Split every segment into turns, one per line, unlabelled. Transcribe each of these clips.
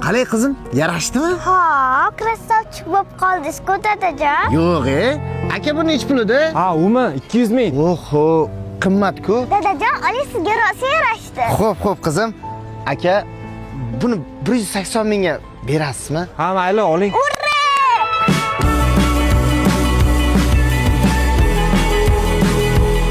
Qalay qizim, yarashdimi?
Ha, krasavchik bo'lib qoldingiz-ku dadajon.
Yo'q, aka bu nech pul edi?
Ha, umi 200 ming.
Oho, qimmat-ku.
Dadajon, oling sizga rosa yarashdi.
Xo'p, qizim. Aka, buni 180 mingga berasizmi?
Ha, mayli, oling.
Urra!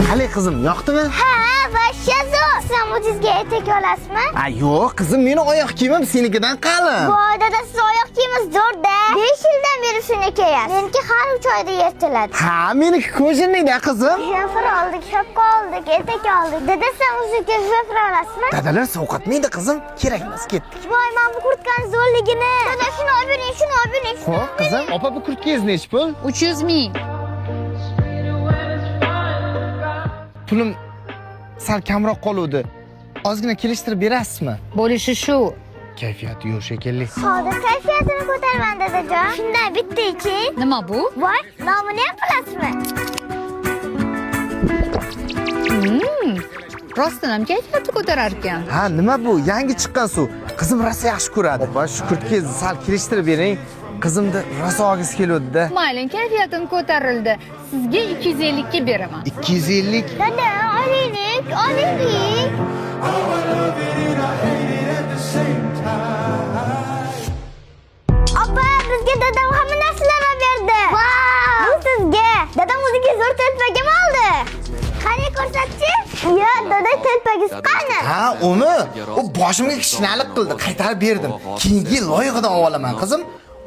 Qalay qizim, yoqdimi?
Ha, vashsha zo'r. Siz ham o'zingizga etek olasizmi?
Yo'q, qizim, meni oyoq kiyimim senikidan qalin.
Voy, dada, siz oyoq kiyimingiz zo'r-da. 5 yildan beri shuni kiyasiz. Meniki har 3 oyda yirtiladi.
Ha, meniki ko'jinlikda qizim.
Shofir oldik, shapka oldik, etek oldik. Dada, siz ham o'zingizga shofir olasizmi?
Dadalar sovqatmaydi qizim. Kerak emas, ketdik.
Voy, men bu kurtkani zo'rligini. Dada, shuni olib bering, shuni olib bering.
Xo'p, qizim, opa bu kurtkangiz nech pul?
300 ming.
Pulim sal kamroq qoluvdi. Ozgina kelishtirib berasizmi?
Bo'lishi shu.
Kayfiyati yo'q shekilli.
Hozir kayfiyatini ko'taraman dadajon. Shundan bitta iching.
Nima bu?
Voy, nomini ham bilasizmi?
Rostdan ham kayfiyati ko'tarar ekan.
Ha, nima bu? Yangi chiqqan suv. Qizim rosa yaxshi ko'radi. Opa, shu kurtkangizni sal kelishtirib bering. Qizimni rosa olgisi keluvdi-da.
Mayli, kayfiyatim ko'tarildi. Sizga 250 ga beraman.
250.
Dada, olaylik, olaylik. Opa, bizga dadam hamma narsalarni berdi. Vau! Bu sizga. Dadam o'ziga zo'r telpagim oldi. Qani ko'rsatchi? Ya, dada telpagingiz qani?
Ha, uni u boshimga kishnalik qildi, qaytarib berdim. Keyingi loyihadan olaman, qizim.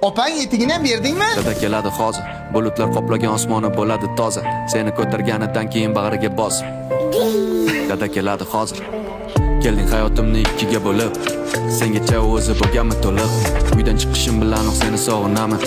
Opang etigini ham berdingmi?
Dada keladi hozir. Bulutlar qoplagan osmoni bo'ladi toza. Seni ko'targanidan keyin bag'riga bos. Dada keladi hozir. Kelding hayotimni ikkiga bo'lib. Sengacha o'zi bo'lganmi to'liq. Uydan chiqishim bilan seni sog'inaman.